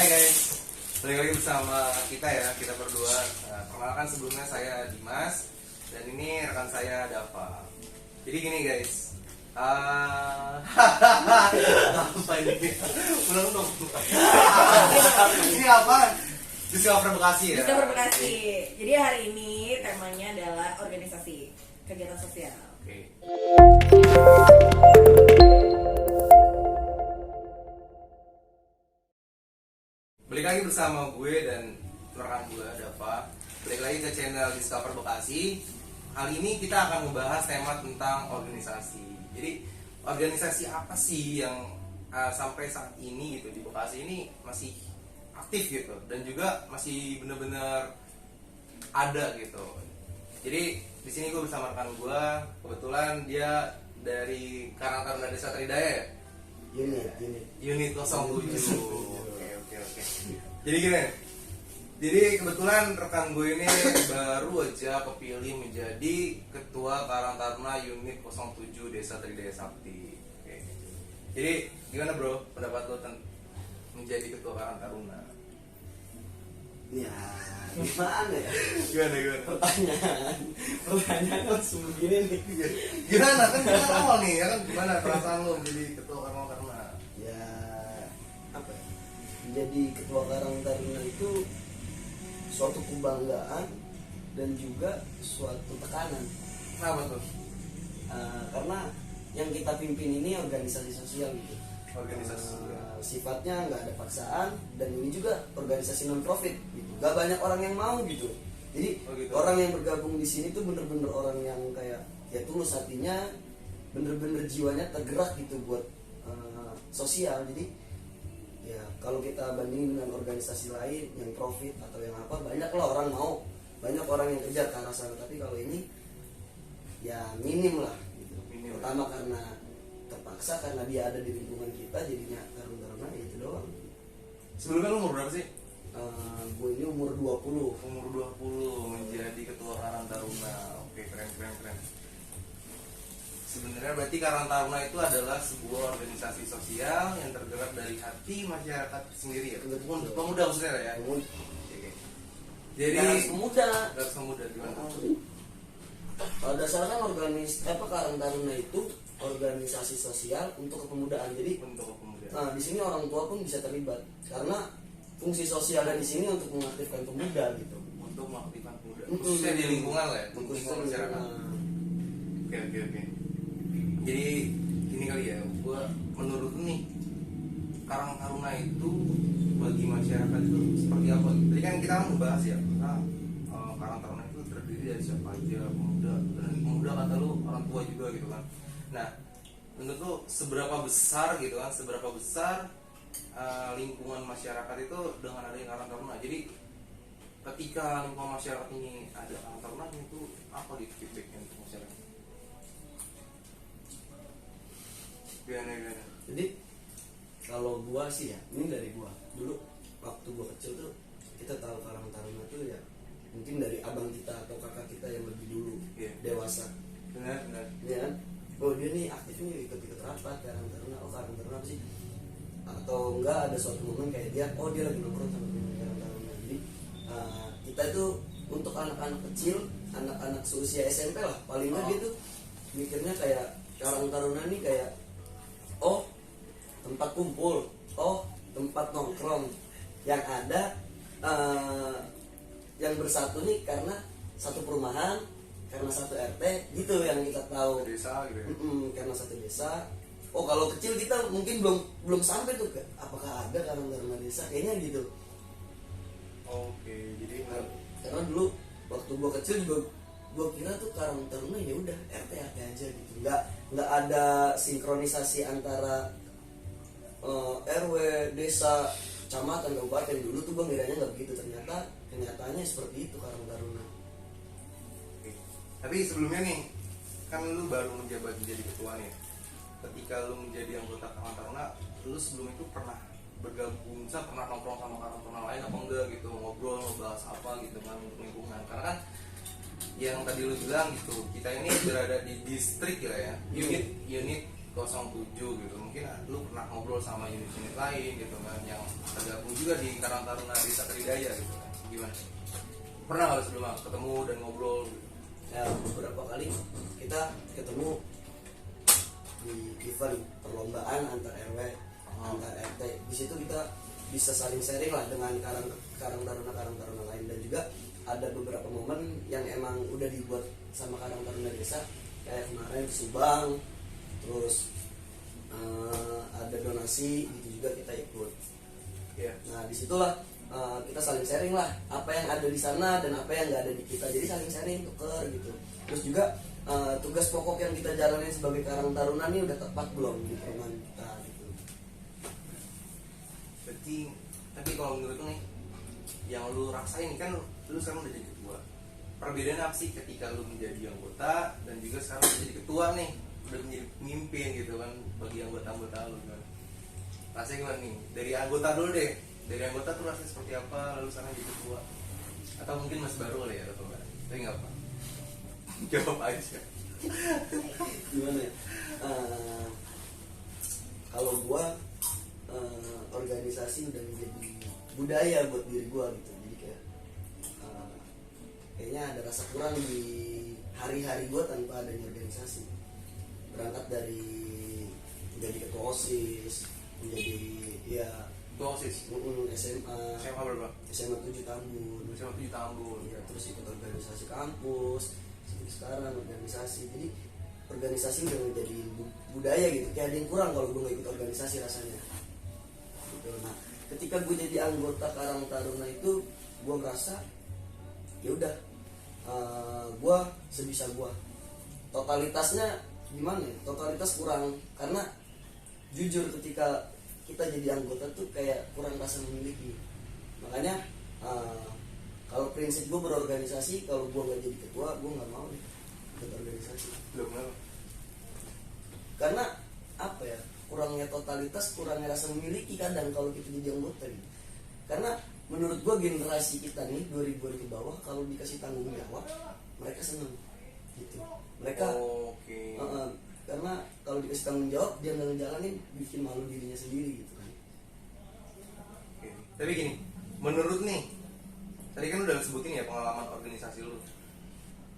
Hai guys, balik lagi bersama kita ya, kita berdua. Perkenalkan sebelumnya saya Dimas dan ini rekan saya Dava. Jadi gini guys, apa ini? Ulang dong. Ini apa? Discover Bekasi ya. Discover Bekasi. Jadi hari ini temanya adalah organisasi, kegiatan sosial. Oke. Balik lagi bersama gue dan rekan gue Dava. Balik lagi ke channel Discover Bekasi. Kali ini kita akan membahas tema tentang organisasi. Jadi organisasi apa sih yang sampai saat ini gitu di Bekasi ini masih aktif gitu dan juga masih benar-benar ada gitu. Jadi di sini gue bersama rekan gue, kebetulan dia dari Karang Taruna Desa Tridaya ya? Unit 07. Oke. Jadi gini, jadi kebetulan rekan gue ini baru aja kepilih menjadi ketua Karang Taruna Unit 07 Desa Tridaya Sakti. Oke. Jadi gimana bro, pendapat lo menjadi ketua Karang Taruna? Ya, gimana ya? Gimana? Pertanyaan langsung begini nih. Gimana kan kita awal nih ya kan, gimana perasaan lo menjadi ketua Karang Taruna? Ya, apa ya? Menjadi ketua Karang Taruna itu suatu kebanggaan dan juga suatu tekanan. Kenapa tuh? Karena yang kita pimpin ini organisasi sosial gitu. Organisasi sosial. Sifatnya nggak ada paksaan dan ini juga organisasi non profit gitu. Gak banyak orang yang mau gitu. Jadi gitu. Orang yang bergabung di sini tuh bener-bener orang yang kayak ya tulus hatinya, bener-bener jiwanya tergerak gitu buat sosial. Jadi ya kalau kita bandingin dengan organisasi lain yang profit atau yang apa, banyak lah orang mau, banyak orang yang kejar ke arah sana. Tapi kalau ini ya minim lah gitu. Pertama karena terpaksa, karena dia ada di lingkungan kita, jadinya Karang Taruna ya itu doang. Sebelumnya lo umur berapa sih? Gue ini umur 20. Umur 20 menjadi ketua Karang Taruna. Oke, keren. Sebenarnya berarti Karang Taruna itu adalah sebuah organisasi sosial yang tergerak dari hati masyarakat sendiri ya. Pemuda maksudnya ya. Oke. Jadi pemuda. Garis pemuda gimana? Pada dasarnya Karang Taruna itu organisasi sosial untuk kepemudaan. Jadi Untuk pemuda. nah di sini orang tua pun bisa terlibat karena fungsi sosialnya di sini untuk mengaktifkan pemuda gitu. Untuk mengaktifkan pemuda. Khususnya di lingkungan lah ya. Untuk masyarakat. Oke. Jadi gini kali ya, menurut nih Karang Taruna itu bagi masyarakat itu seperti apa? Tadi kan kita membahas ya, Karang Taruna itu terdiri dari siapa aja, pemuda, dan pemuda kata lu orang tua juga gitu kan. Nah, menurut lu seberapa besar lingkungan masyarakat itu dengan adanya Karang Taruna? Jadi ketika lingkungan masyarakat ini ada Karang Taruna itu apa gitu feedbacknya untuk masyarakat? Gimana? Jadi kalau gua sih ya, ini dari gua dulu waktu gua kecil tuh kita tahu Karang Taruna tuh ya mungkin dari abang kita atau kakak kita yang lebih dulu dewasa. Benar. Ya kan? Oh dia nih aktif nih ikut rapat Karang Taruna. Oh Karang Taruna apa sih? Atau enggak ada suatu momen kayak dia lagi nongkrong sama teman Karang Taruna. Jadi kita itu untuk anak-anak kecil, anak-anak seusia SMP lah paling nggak gitu mikirnya kayak Karang Taruna nih kayak tempat kumpul, tempat nongkrong yang ada yang bersatu nih karena satu perumahan, karena satu RT gitu yang kita tahu. Desa gitu ya. Karena satu desa. Kalau kecil kita mungkin belum sampai tuh apakah ada Karang Taruna desa kayaknya gitu. Oke, jadi Karena dulu waktu gua kecil juga gua kira tuh Karang Taruna ya udah RT aja gitu. Nggak ada sinkronisasi antara RW, desa, kecamatan, kabupaten. Dulu tuh gua ngiranya nggak begitu, ternyata kenyataannya seperti itu Karang Taruna. Oke. Tapi sebelumnya nih, kan lu baru menjabat menjadi ketua nih. Ketika lu menjadi anggota Karang Taruna, lu sebelum itu pernah bergabung, pernah nongkrong sama Karang Taruna lain apa enggak gitu, ngobrol, ngebahas apa gitu kan untuk lingkungan. Karena kan yang tadi lu bilang gitu, kita ini berada di distrik ya, unit 07 gitu, mungkin lu pernah ngobrol sama unit-unit lain gitu kan yang tergabung juga di Karang Taruna Desa Tridaya gitu kan, gimana? Pernah nggak lu sebelumnya ketemu dan ngobrol gitu? Ya beberapa kali kita ketemu di event perlombaan antar RW, antar RT. Di situ kita bisa saling sharing lah dengan karang taruna lain, dan juga ada beberapa momen yang emang udah dibuat sama Karang Taruna Desa, kayak kemarin ke Subang, terus ada donasi gitu juga kita ikut. Iya. Nah disitulah kita saling sharing lah apa yang ada di sana dan apa yang nggak ada di kita, jadi saling sharing, tuker gitu. Terus juga tugas pokok yang kita jalanin sebagai Karang Taruna ini udah tepat belum di perumahan kita gitu. Berarti, tapi kalau menurut lu nih, yang lu rasain kan lu sekarang udah jadi ketua, perbedaan apa sih ketika lu menjadi anggota dan juga sekarang udah jadi ketua nih, udah menjadi pemimpin gitu kan bagi anggota-anggota lu kan? Rasanya gimana nih? Dari anggota dulu deh, dari anggota tuh rasanya seperti apa, lalu sekarang jadi ketua, atau mungkin masih baru kali ya, atau enggak? Tapi nggak apa, jawab aja. Gimana ya? Kalau gua organisasi udah menjadi budaya buat diri gua gitu, jadi kayak kayaknya ada rasa kurang di hari-hari gua tanpa adanya organisasi. Berangkat dari menjadi ketua OSIS, menjadi ya Ketua OSIS SMA SMA berapa? SMA 7 Tambun, SMA 7 Tambun. ya, terus ikut organisasi kampus, seperti sekarang organisasi. Jadi organisasi udah menjadi budaya gitu, kayak ada yang kurang kalau gue gak ikut organisasi rasanya gitu. Nah ketika gue jadi anggota Karang Taruna itu gue ngerasa ya udah, gue sebisa gue. Totalitasnya gimana ya, totalitas kurang, karena jujur ketika kita jadi anggota tuh kayak kurang rasa memiliki. Makanya kalau prinsip gue berorganisasi, kalau gue nggak jadi ketua gue nggak mau ikut organisasi. Belum kenapa? Karena apa ya, kurangnya totalitas, kurangnya rasa memiliki kadang kalau kita jadi anggota gitu. Karena menurut gue generasi kita nih 2000-an ke bawah, kalau dikasih tanggung jawab mereka seneng gitu. Mereka Oke. karena kalau dikasih tanggung jawab dia nggak ngejalanin, bikin malu dirinya sendiri gitu kan. Oke. Tapi gini, menurut nih, tadi kan udah sebutin ya pengalaman organisasi lu.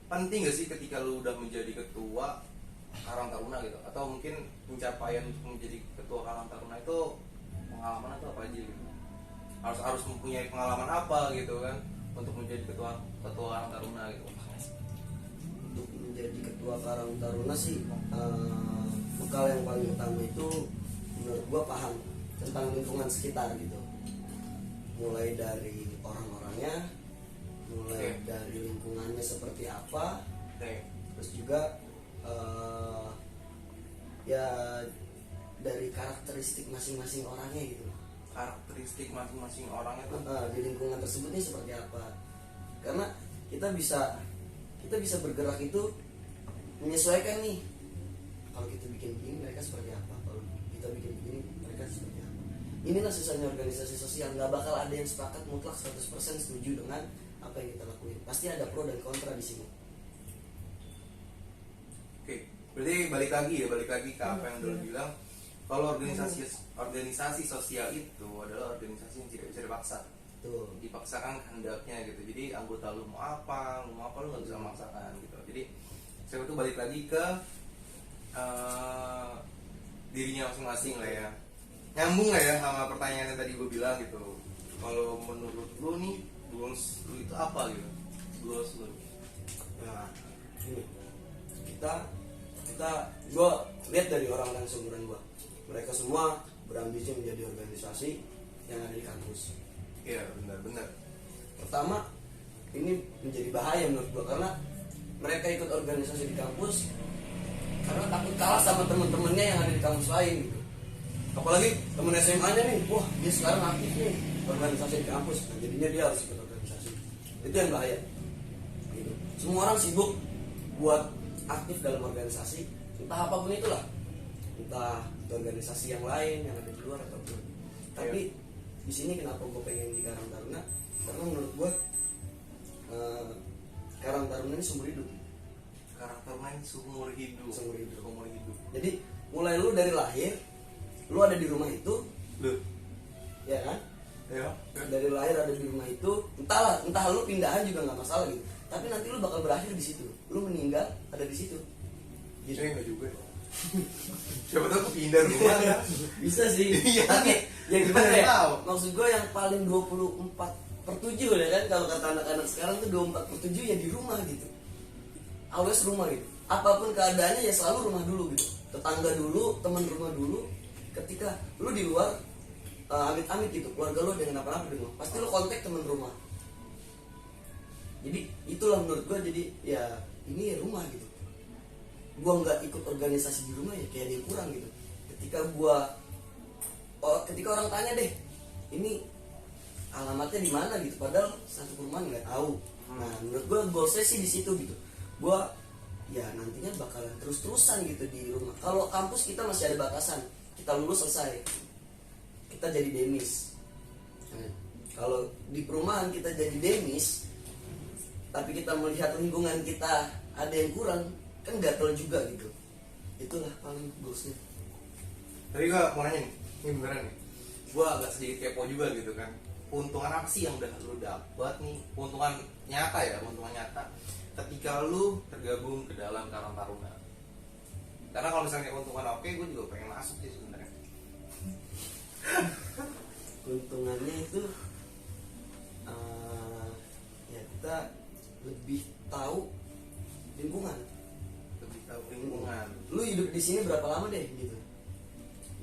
Penting gak sih ketika lu udah menjadi ketua Karang Taruna gitu, atau mungkin pencapaian untuk menjadi ketua Karang Taruna itu pengalaman atau apa aja gitu? Harus mempunyai pengalaman apa gitu kan untuk menjadi ketua Karang Taruna gitu? Untuk menjadi ketua Karang Taruna sih bekal yang paling utama itu menurut gua paham tentang lingkungan sekitar gitu, mulai dari orang-orangnya, mulai dari lingkungannya seperti apa, terus juga ya dari karakteristik masing-masing orangnya gitu. Karakteristik masing-masing orangnya tuh Di lingkungan tersebutnya seperti apa, karena kita bisa bergerak itu menyesuaikan nih, kalau kita bikin begini mereka seperti apa, kalau kita bikin begini mereka seperti apa. Inilah susahnya organisasi sosial, nggak bakal ada yang sepakat mutlak 100% setuju dengan apa yang kita lakuin, pasti ada pro dan kontra di sini. Oke, berarti balik lagi ke apa yang udah bilang, kalau organisasi sosial itu adalah organisasi yang tidak bisa dipaksa. Tuh. Dipaksakan kehendaknya gitu. Jadi anggota lu mau apa lu nggak bisa memaksakan gitu. Jadi saya itu balik lagi ke dirinya masing-masing lah ya. Nyambung lah ya sama pertanyaan yang tadi gue bilang gitu. Kalau menurut lu nih goals lu itu apa gitu? Goals lu. Nah, ini gue lihat dari orang-orang seumuran gue, mereka semua berambisi menjadi organisasi yang ada di kampus. Iya benar. Pertama, ini menjadi bahaya menurut gue, karena mereka ikut organisasi di kampus karena takut kalah sama teman-temannya yang ada di kampus lain gitu. Apalagi temen SMA-nya nih, wah dia sekarang aktif nih organisasi di kampus, nah, jadinya dia harus ikut organisasi. Itu yang bahaya gitu. Semua orang sibuk buat aktif dalam organisasi, entah apapun itulah, entah itu organisasi yang lain yang ada di luar ataupun. Tapi di sini kenapa gue pengen di Karang Taruna, karena menurut gue Karang Taruna ini seumur hidup. Karang Taruna ini seumur hidup. Seumur hidup. Seumur hidup. Jadi mulai lu dari lahir, lu ada di rumah itu, Lu. ya kan? Ya. Dari lahir ada di rumah itu, entah lu pindahan juga nggak masalah gitu. Tapi nanti lu bakal berakhir di situ. Lu meninggal ada di situ. Gitu. Enggak juga. Siapa tahu kepindah rumah kan? Bisa sih. Iya. Tapi ya gimana Nggak ya? tahu. Maksud gue yang paling 24/7 ya kan, kalau kata anak-anak sekarang tuh 24/7 ya di rumah gitu. Always rumah gitu. Apapun keadaannya ya selalu rumah dulu gitu. Tetangga dulu, teman rumah dulu. Ketika lu di luar amit-amit gitu, keluarga lu dengan apa-apa di rumah, pasti lu kontak teman rumah. Jadi itulah menurut gue, jadi ya ini ya rumah gitu. Gue nggak ikut organisasi di rumah ya kayak ada yang kurang gitu. Ketika orang tanya deh, ini alamatnya di mana gitu, padahal satu perumahan nggak tahu. Nah menurut gue goalsnya sih di situ gitu. Gue ya nantinya bakalan terus-terusan gitu di rumah. Kalau kampus kita masih ada batasan, kita lulus selesai, kita jadi demis. Nah, kalau di perumahan kita jadi demis, tapi kita melihat lingkungan kita ada yang kurang, kan gatel juga gitu. Itulah paling goalsnya. Tapi gue mau nanya nih, ini beneran nih. Gue agak sedikit kepo juga gitu kan. Keuntungan apa sih yang udah lu dapat nih? Keuntungan nyata ya, keuntungan nyata ketika lu tergabung ke dalam Karang Taruna. Karena kalau misalnya keuntungan oke, gue juga pengen masuk sih sebenarnya. Keuntungannya itu ya kita lebih tahu lingkungan. Lebih tahu lingkungan. Lu hidup di sini berapa lama deh gitu,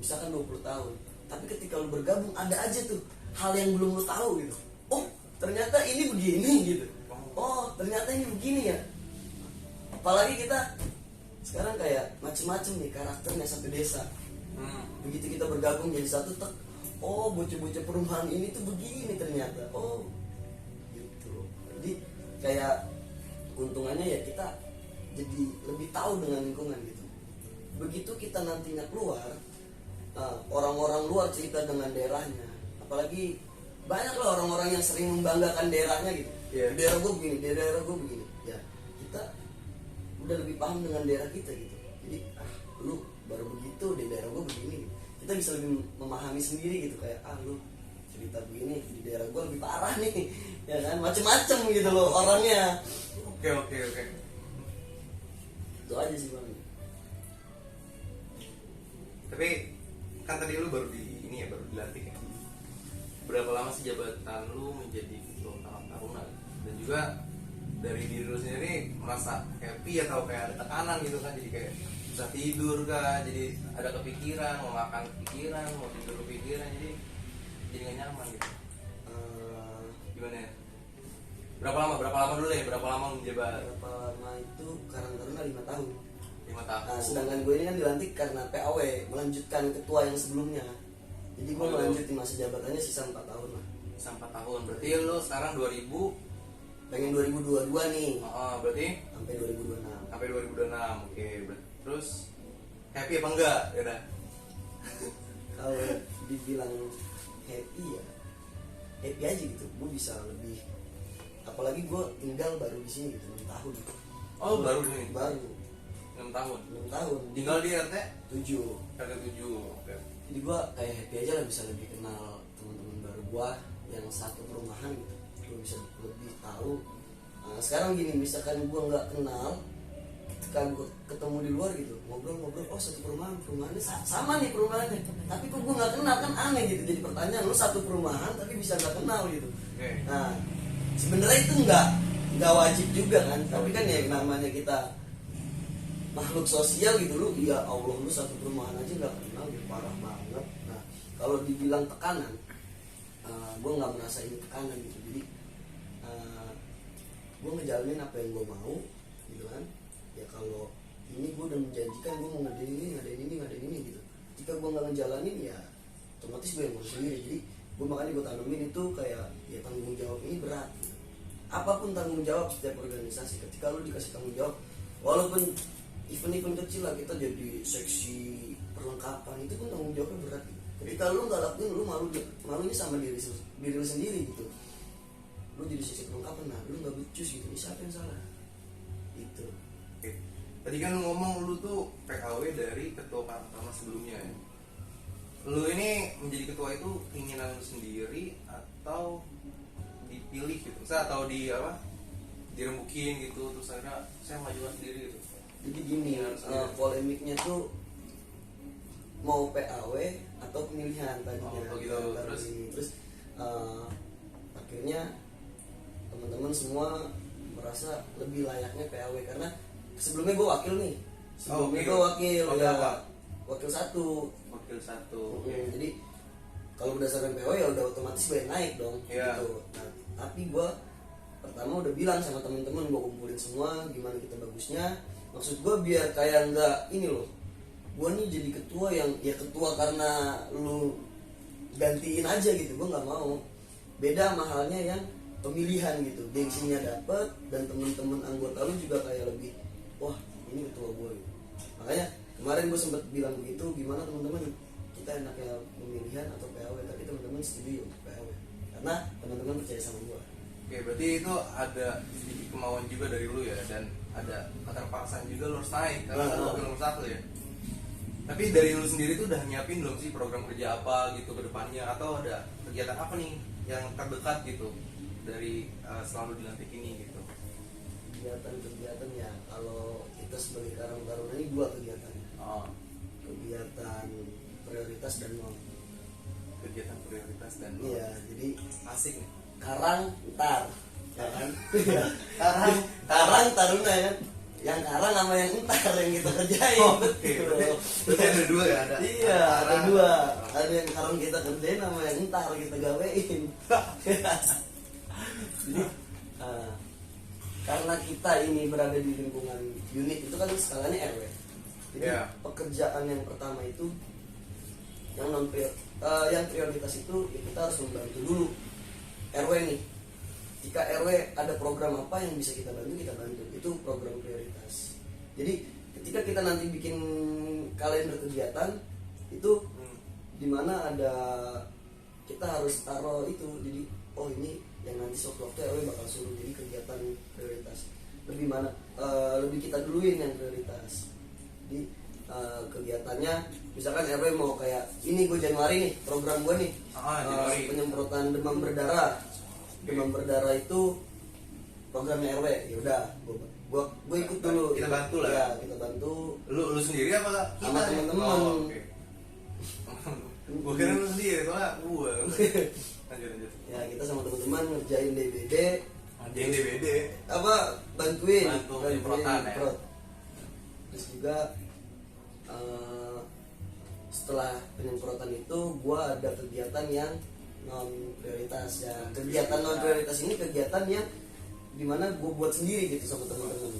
misalkan 20 tahun, tapi ketika lu bergabung ada aja tuh hal yang belum lu tahu gitu. Oh ternyata ini begini gitu, oh ternyata ini begini ya. Apalagi kita sekarang kayak macem-macem nih karakternya sampai desa. Begitu kita bergabung jadi satu, oh bocah-bocah perumahan ini tuh begini ternyata, oh gitu. Jadi kayak keuntungannya ya kita jadi lebih tahu dengan lingkungan gitu. Begitu kita nantinya keluar, orang-orang luar cerita dengan daerahnya, apalagi banyak lah orang-orang yang sering membanggakan daerahnya gitu. Yeah. Daerah gue begini, daerah gue begini. Ya kita udah lebih paham dengan daerah kita gitu. Jadi lu baru begitu di daerah gue begini. Kita bisa lebih memahami sendiri gitu, kayak lu cerita begini di daerah gue lebih parah nih, ya kan, macem-macem gitu loh orangnya. Oke. Itu aja sih bang. Tapi kan tadi lu baru di ini ya, baru dilantik ya. Berapa lama sih jabatan lu menjadi ketua Karang Taruna? Dan juga dari diri lu sendiri merasa happy atau kayak ada tekanan gitu kan, jadi kayak bisa tidur kan, jadi ada kepikiran, mau makan kepikiran, mau tidur kepikiran, jadi nggak nyaman gitu. Gimana ya? Berapa lama dulu ya? Berapa lama lu menjabat? Berapa lama itu Karang Taruna 5 tahun. 5 tahun. Nah, sedangkan gue ini kan dilantik karena PAW, melanjutkan ketua yang sebelumnya. Jadi gue melanjutin masa jabatannya sisa 4 tahun lah. Sisa 4 tahun. Berarti lu sekarang 2000 Pengen 2022 nih. Berarti Sampai 2026. sampai 2026. Oke. Terus happy apa enggak? Ya udah. Kalau dibilang happy ya happy aja gitu. Gue bisa lebih, apalagi gue tinggal baru di sini gitu 6 tahun. Oh, baru nih. Baru 6 tahun. 6 tahun. Tinggal di RT 7. RT 7. Oke. Jadi gue kayak happy aja lah, bisa lebih kenal teman-teman baru gue yang satu perumahan gitu. Gue bisa lebih tahu. Nah, sekarang gini, misalkan gue nggak kenal, ketika gue ketemu di luar gitu, ngobrol-ngobrol, oh satu perumahannya sama nih perumahannya, tapi kok gue nggak kenal, kan aneh gitu. Jadi pertanyaan, lu satu perumahan tapi bisa nggak kenal gitu. Oke. Nah sebenarnya itu nggak wajib juga kan, tapi kan ya namanya kita makhluk sosial gitu. Lu ya Allah, lu satu perumahan aja nggak kenal gitu, parah banget. Nah kalau dibilang tekanan, gue nggak merasa ini tekanan gitu. Jadi gue ngejalanin apa yang gue mau gitu kan. Ya kalau ini gue udah menjanjikan gue mau ngadain ini gitu. Jika gue nggak ngejalanin ya otomatis gue yang mau sendiri. Jadi gue makanya gue tanemin itu kayak ya tanggung jawab ini berat gitu. Apapun tanggung jawab setiap organisasi, ketika lu dikasih tanggung jawab, walaupun event-event kecil lah, kita jadi seksi perlengkapan, itu pun tanggung jawabnya berat gitu. Ketika lu nggak lakuin, lu malunya sama diri lu sendiri gitu. Lu jadi seksi perlengkapan, nah lu nggak becus gitu, ini siapa yang salah gitu. Oke. Tadi kan lu ngomong lu tuh PKW dari ketua Karangtaruna sebelumnya ya. Lu ini menjadi ketua itu keinginan lu sendiri atau dipilih gitu? Misalnya atau di apa? Dirembukin gitu terus akhirnya saya majukan sendiri gitu. Jadi gini, polemiknya tuh mau PAW atau pemilihan tadinya. Oh, gitu. Terus akhirnya teman-teman semua merasa lebih layaknya PAW karena sebelumnya gue wakil nih. Sebelumnya gue wakil Wakil ya, apa? wakil satu. Wakil satu. Jadi kalau berdasarkan PAW ya udah otomatis gue yang naik dong. Iya. Gitu. Nah, tapi gue pertama udah bilang sama temen-temen, gue kumpulin semua gimana kita bagusnya. Maksud gue biar kayak nggak ini loh, gue nih jadi ketua yang ya ketua karena lu gantiin aja gitu, gue nggak mau. Beda sama halnya yang pemilihan gitu, gengsinya dapet dan temen-temen anggota lu juga kayak lebih wah ini ketua gue gitu. Makanya kemarin gue sempet bilang begitu, gimana teman-teman kita enaknya pemilihan atau PAW, tapi teman-teman setuju untuk PAW karena teman-teman percaya sama gue. Oke, berarti itu ada sedikit kemauan juga dari lu ya, dan ada keterpaksaan juga lu harus naik karena lu wakil nomor satu ya. Tapi dari lu sendiri tuh udah nyiapin belum sih program kerja apa gitu ke depannya, atau ada kegiatan apa nih yang terdekat gitu dari selalu dilantik ini gitu? Kegiatan ya, kalau kita sebagai Karang Taruna ini dua kegiatan. Oh, Kegiatan prioritas dan non. kegiatan prioritas dan Iya, jadi asik nih. Karang ntar, ya kan? Karang Taruna ya kan? Yang Karang sama yang ntar yang kita kerjain. Oh, betul. Berarti ada dua ya, ada. Iya, ada Karang. dua. Ada yang Karang kita kerjain sama yang ntar kita gawein. Jadi karena kita ini berada di lingkungan unit itu kan skalanya RW. Jadi Iya. pekerjaan yang pertama itu yang yang prioritas itu ya kita harus membantu dulu RW nih. Jika RW ada program apa yang bisa kita bantu, kita bantu. Itu program prioritas. Jadi ketika kita nanti bikin kalender kegiatan itu dimana ada kita harus taruh itu. Jadi oh ini yang nanti sewaktu-waktu RW bakal suruh jadi kegiatan prioritas. Lebih mana lebih kita duluin yang prioritas. Jadi kegiatannya misalkan RW mau kayak ini gue Januari nih program gue nih Januari. penyemprotan demam berdarah. Demam berdarah itu programnya RW. Ya udah gue ikut dulu. Kita bantu lah. Ya, kita bantu. Lu sendiri apa kita? Sama temen-temen. Oh, oke. Gua kira lu sendiri, soalnya gua. Lanjut. Ya kita sama teman-teman ngerjain DBD. Yang DBD. Apa bantuin penyemprotan ya. nyemprot. Terus juga setelah penyemprotan itu gua ada kegiatan yang non prioritas ya. Kegiatan non prioritas ini kegiatan yang dimana gue buat sendiri gitu sama teman-teman.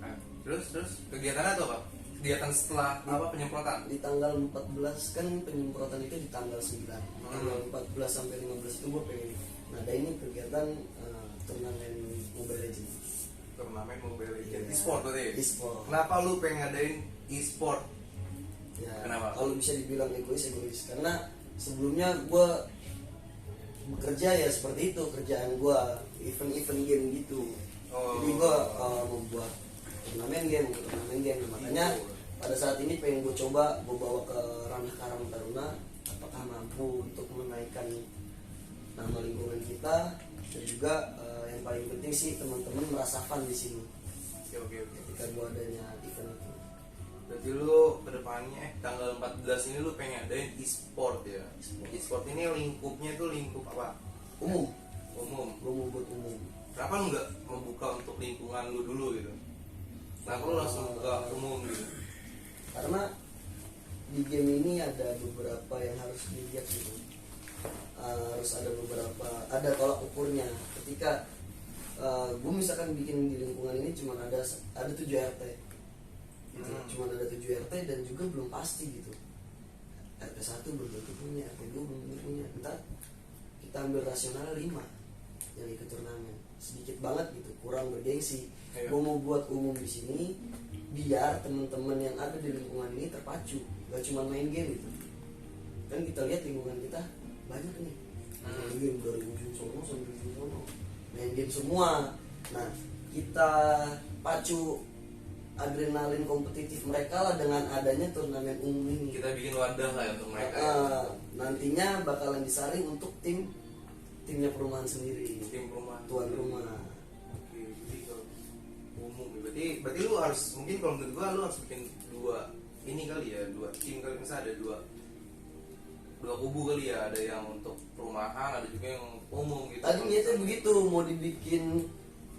Nah, terus kegiatannya tuh apa? Kegiatan setelah apa penyemprotan? Di tanggal 14 kan penyemprotan itu di tanggal 9. Tanggal 14 sampai 15 itu gue pengen ngadain kegiatan turnamen Mobile Legends. Turnamen Mobile Legends. Iya. E-sport berarti. E-sport. Kenapa lu pengen ngadain e-sport? Ya, Kenapa? kalau bisa dibilang egois karena sebelumnya gue bekerja ya seperti itu kerjaan gue, event game gitu. Oh. Jadi gue membuat turnamen game. Makanya pada saat ini pengen gue coba gue bawa ke ranah Karang Taruna, apakah mampu untuk menaikkan nama lingkungan kita, dan juga yang paling penting sih teman-teman merasa fun di sini Oke. ketika gue adanya event itu. Berarti lu kedepannya tanggal 14 ini lu pengen ngadain e-sport ya. E-sport ini lingkupnya tuh lingkup apa? Umum, gue mau buat umum. Kenapa lu nggak membuka untuk lingkungan lu dulu gitu? Kenapa lu langsung buka umum gitu? Karena di game ini ada beberapa yang harus dilihat gitu. Harus ada tolak ukurnya. Ketika gue misalkan bikin di lingkungan ini cuma ada 7 RT gitu. Cuma ada 7 RT dan juga belum pasti gitu. RT 1 belum tentu punya, RT 2 belum tentu punya. Ntar kita ambil rasional 5 yang ikut turnamen, sedikit banget gitu, kurang bergengsi. Iya. Gue mau buat umum di sini biar teman-teman yang ada di lingkungan ini terpacu, gak cuma main game gitu. Kan kita lihat lingkungan kita banyak nih main game dari ujung sono sampai ujung sono, main game semua. Nah kita pacu adrenalin kompetitif mereka lah dengan adanya turnamen umum ini. Kita bikin wadah lah ya untuk mereka. Nantinya bakalan disaring untuk timnya perumahan sendiri, Tim perumahan. tuan rumah. Oke, jadi kalau umum berarti lu harus, mungkin kalau menurut gua lu harus bikin dua ini kali ya, dua tim kali, misalnya ada dua kubu kali ya, ada yang untuk perumahan, ada juga yang umum gitu. Tadi niatnya begitu, mau dibikin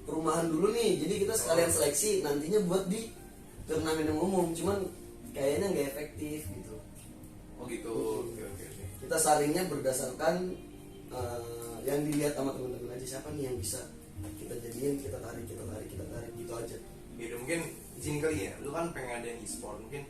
perumahan dulu nih, jadi kita sekalian seleksi nantinya buat di turnamen yang umum, cuman kayaknya nggak efektif gitu. Oh gitu. Oke. Kita saringnya berdasarkan yang dilihat sama teman-teman aja, siapa nih yang bisa kita jadiin, kita tarik gitu aja. Ya mungkin di sini kali ya, lu kan pengen ada e-sport, mungkin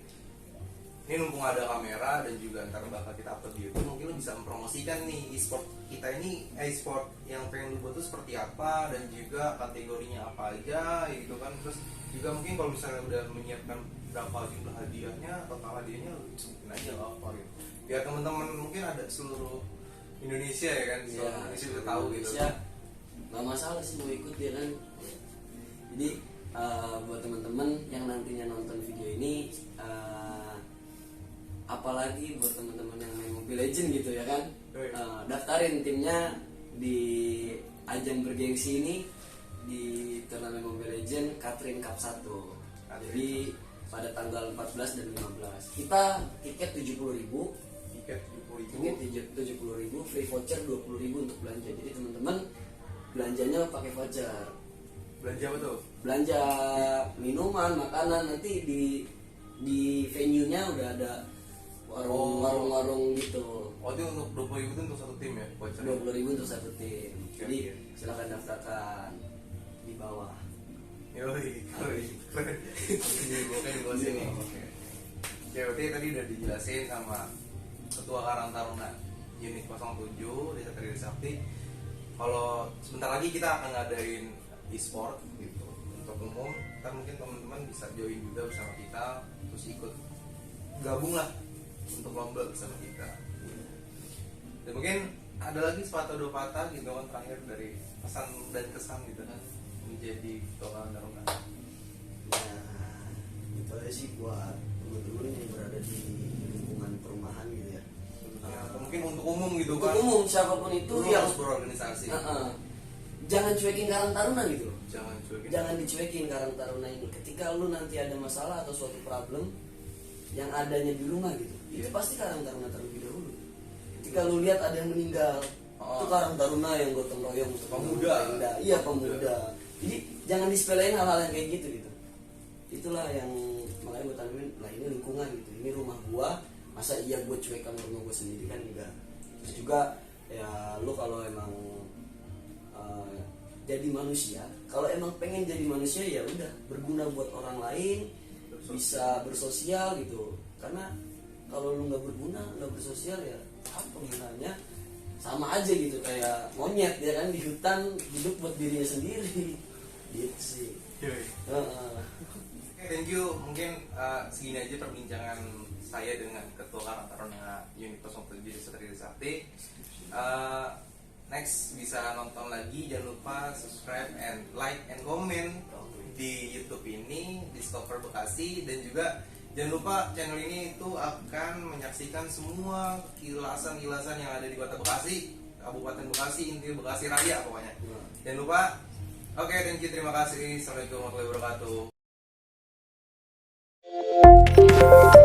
ini mumpung ada kamera dan juga ntar bakal kita upload di YouTube, mungkin lu bisa mempromosikan nih e-sport kita ini, e-sport yang pengen lu buat tuh seperti apa, dan juga kategorinya apa aja gitu kan. Terus juga mungkin kalau misalnya udah menyiapkan berapa jumlah hadiahnya, total hadiahnya lu sebutin aja apa gitu, biar teman-teman mungkin ada seluruh Indonesia ya kan, seluruh Indonesia bisa tahu gitu. Indonesia nggak masalah sih mau ikut ya kan. Jadi buat teman-teman yang nantinya nonton video ini, apalagi buat teman-teman yang main Mobile Legend gitu ya kan, daftarin timnya di ajang bergengsi ini di turnamen Mobile Legend Catherine Cup 1. Jadi pada tanggal 14 dan 15 kita tiket 70.000, Tiket 70.000, free voucher 20.000 untuk belanja. Jadi teman-teman belanjanya pakai voucher. belanja apa tuh? Belanja minuman, makanan, nanti di venue-nya udah ada warung-warung gitu. Oh itu untuk 20.000 itu untuk satu tim ya? 20.000 untuk satu tim. Jadi Oke. silakan daftarkan di bawah. Yoi, keren. Ini bukan di bawah sini. Oke. Ya berarti tadi udah dijelasin sama Ketua Karang Taruna Unit 07 Desa Trisakti. Kalau sebentar lagi kita akan ngadain e-sport gitu untuk umum. Ntar mungkin teman-teman bisa join juga bersama kita, terus ikut gabung lah untuk lomba bersama kita. Dan mungkin ada lagi sepatah dua patah gitu kan terakhir dari pesan dan kesan gitu kan menjadi Ketua Karang Taruna. Nah, itu aja sih buat teman-teman yang berada di lingkungan perumahan gitu ya. Ya, atau mungkin untuk umum gitu Untuk kan. umum siapapun itu Lu yang harus berorganisasi. jangan cuekin Karang Taruna gitu. Jangan cuekin. Jangan dicuekin Karang Taruna ini. Ketika lu nanti ada masalah atau suatu problem yang adanya di rumah gitu, itu pasti Karang Taruna terlebih dahulu. Ketika lu lihat ada yang meninggal, itu Karang Taruna yang gotong royong untuk Pemuda. tenda. Iya, pemuda. Jadi jangan disepelein hal-hal yang kayak gitu gitu. Itulah yang makanya gue tanamin, lah ini lingkungan gitu, ini rumah gua, masa iya gue cuek sama rumah gue sendiri, kan enggak. Terus juga ya lu kalau emang jadi manusia, kalau emang pengen jadi manusia ya udah berguna buat orang lain, bisa bersosial gitu. Karena kalau lu nggak berguna, nggak bersosial ya apa gunanya? Sama aja gitu kayak monyet ya kan, di hutan hidup buat dirinya sendiri gitu sih. Yoi. Oke, thank you. Mungkin segini aja perbincangan saya dengan Ketua Karang Taruna Unit 07 Desa Trisakti. Next bisa nonton lagi, jangan lupa subscribe and like and comment di YouTube ini Discover Bekasi, dan juga jangan lupa channel ini itu akan menyaksikan semua kilasan-kilasan yang ada di Kota Bekasi, Kabupaten Bekasi, intinya Bekasi Raya pokoknya. Jangan lupa. Oke, thank you, terima kasih. Assalamualaikum warahmatullahi wabarakatuh.